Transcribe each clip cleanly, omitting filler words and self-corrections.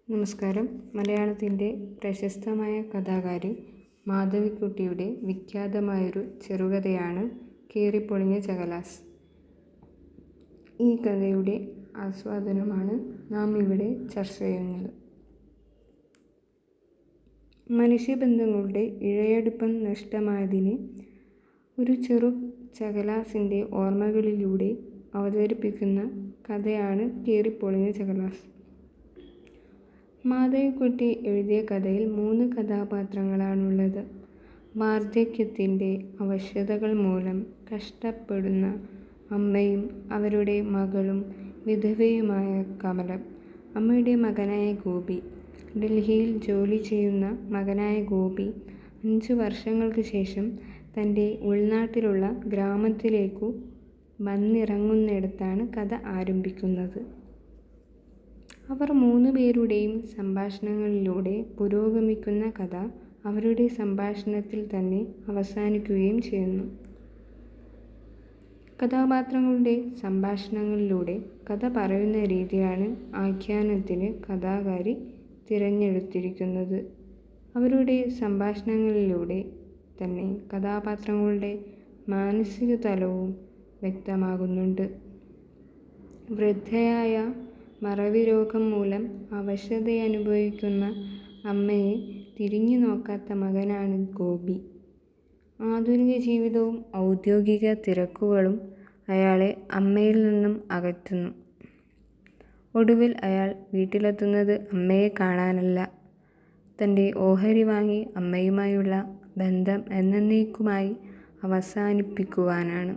നമസ്കാരം. മലയാളത്തിൻ്റെ പ്രശസ്തമായ കഥാകാരി മാധവിക്കുട്ടിയുടെ വിഖ്യാതമായൊരു ചെറുകഥയാണ് കീറിപ്പൊളിഞ്ഞ ചകലാസ്. ഈ കഥയുടെ ആസ്വാദനമാണ് നാം ഇവിടെ ചർച്ച ചെയ്യുന്നത്. മനുഷ്യബന്ധങ്ങളുടെ ഇഴയടുപ്പം നഷ്ടമായതിനെ ഒരു ചെറു ചകലാസിൻ്റെ ഓർമ്മകളിലൂടെ അവതരിപ്പിക്കുന്ന കഥയാണ് കീറിപ്പൊളിഞ്ഞ ചകലാസ്. മാധവിക്കുട്ടി എഴുതിയ കഥയിൽ 3 കഥാപാത്രങ്ങളാണുള്ളത്. വാർദ്ധക്യത്തിൻ്റെ അവശതകൾ മൂലം കഷ്ടപ്പെടുന്ന അമ്മയും അവരുടെ മകളും വിധവയുമായ കമലം, അമ്മയുടെ മകനായ ഗോപി. ഡൽഹിയിൽ ജോലി ചെയ്യുന്ന മകനായ ഗോപി 5 വർഷങ്ങൾക്ക് ശേഷം തൻ്റെ ഉൾനാട്ടിലുള്ള ഗ്രാമത്തിലേക്കു വന്നിറങ്ങുന്നിടത്താണ് കഥ ആരംഭിക്കുന്നത്. അവർ 3 പേരുടെയും സംഭാഷണങ്ങളിലൂടെ പുരോഗമിക്കുന്ന കഥ അവരുടെ സംഭാഷണത്തിൽ തന്നെ അവസാനിക്കുകയും ചെയ്യുന്നു. കഥാപാത്രങ്ങളുടെ സംഭാഷണങ്ങളിലൂടെ കഥ പറയുന്ന രീതിയാണ് ആഖ്യാനത്തിന് കഥാകാരി തിരഞ്ഞെടുത്തിരിക്കുന്നത്. അവരുടെ സംഭാഷണങ്ങളിലൂടെ തന്നെ കഥാപാത്രങ്ങളുടെ മാനസിക തലവും വ്യക്തമാകുന്നുണ്ട്. വൃദ്ധയായ മറവി രോഗം മൂലം അവശതയനുഭവിക്കുന്ന അമ്മയെ തിരിഞ്ഞു നോക്കാത്ത മകനാണ് ഗോപി. ആധുനിക ജീവിതവും ഔദ്യോഗിക തിരക്കുകളും അയാളെ അമ്മയിൽ നിന്നും അകറ്റുന്നു. ഒടുവിൽ അയാൾ വീട്ടിലെത്തുന്നത് അമ്മയെ കാണാനല്ല, തൻ്റെ ഓഹരി വാങ്ങി അമ്മയുമായുള്ള ബന്ധം എന്നേക്കുമായി അവസാനിപ്പിക്കുവാനാണ്.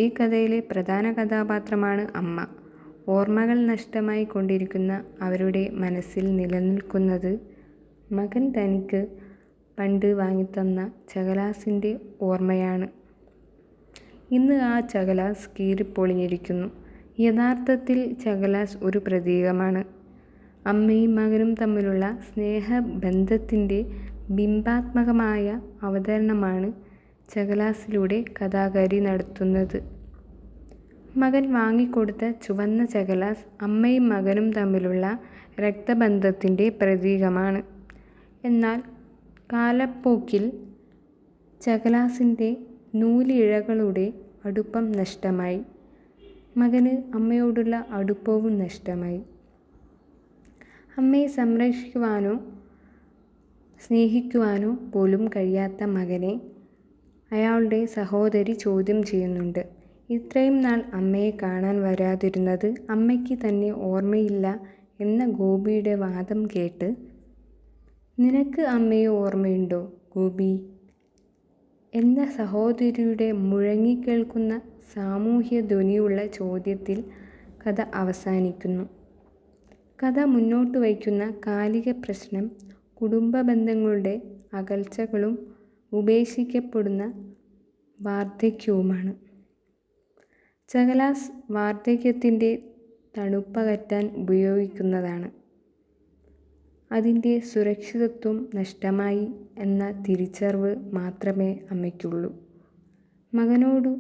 ഈ കഥയിലെ പ്രധാന കഥാപാത്രമാണ് അമ്മ. ഓർമ്മകൾ നഷ്ടമായി കൊണ്ടിരിക്കുന്ന അവരുടെ മനസ്സിൽ നിലനിൽക്കുന്നത് മകൻ തനിക്ക് പണ്ട് വാങ്ങിത്തന്ന ചകലാസിൻ്റെ ഓർമ്മയാണ്. ഇന്ന് ആ ചകലാസ് കീറിപ്പൊളിഞ്ഞിരിക്കുന്നു. യഥാർത്ഥത്തിൽ ചകലാസ് ഒരു പ്രതീകമാണ്. അമ്മയും മകനും തമ്മിലുള്ള സ്നേഹബന്ധത്തിൻ്റെ ബിംബാത്മകമായ അവതരണമാണ് ചകലാസിലൂടെ കഥാകാരി നടത്തുന്നത്. മകൻ വാങ്ങിക്കൊടുത്ത ചുവന്ന ചകലാസ് അമ്മയും മകനും തമ്മിലുള്ള രക്തബന്ധത്തിൻ്റെ പ്രതീകമാണ്. എന്നാൽ കാലപ്പോക്കിൽ ചകലാസിൻ്റെ നൂലിഴകളുടെ അടുപ്പം നഷ്ടമായി. മകന് അമ്മയോടുള്ള അടുപ്പവും നഷ്ടമായി. അമ്മയെ സംരക്ഷിക്കുവാനോ സ്നേഹിക്കുവാനോ പോലും കഴിയാത്ത മകനെ അയാളുടെ സഹോദരി ചോദ്യം ചെയ്യുന്നുണ്ട്. ഇത്രയും നാൾ അമ്മയെ കാണാൻ വരാതിരുന്നത് അമ്മയ്ക്ക് തന്നെ ഓർമ്മയില്ല എന്ന ഗോപിയുടെ വാദം കേട്ട്, "നിനക്ക് അമ്മയെ ഓർമ്മയുണ്ടോ ഗോപി?" എന്ന സഹോദരിയുടെ മുഴങ്ങിക്കേൾക്കുന്ന സാമൂഹ്യ ധ്വനിയുള്ള ചോദ്യത്തിൽ കഥ അവസാനിക്കുന്നു. കഥ മുന്നോട്ട് വയ്ക്കുന്ന കാലിക പ്രശ്നം കുടുംബ ബന്ധങ്ങളുടെ അകൽച്ചകളും ഉപേക്ഷിക്കപ്പെടുന്ന വാർദ്ധക്യവുമാണ്. ചകലാസ് വാർദ്ധക്യത്തിൻ്റെ തണുപ്പകറ്റാൻ ഉപയോഗിക്കുന്നതാണ്. അതിൻ്റെ സുരക്ഷിതത്വം നഷ്ടമായി എന്ന തിരിച്ചറിവ് മാത്രമേ അമ്മയ്ക്കുള്ളൂ. മകനോടു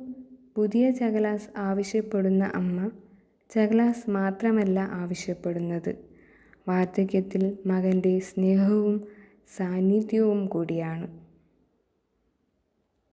പുതിയ ചകലാസ് ആവശ്യപ്പെടുന്ന അമ്മ ചകലാസ് മാത്രമല്ല ആവശ്യപ്പെടുന്നത്, വാർദ്ധക്യത്തിൽ മകൻ്റെ സ്നേഹവും സാന്നിധ്യവും കൂടിയാണ്.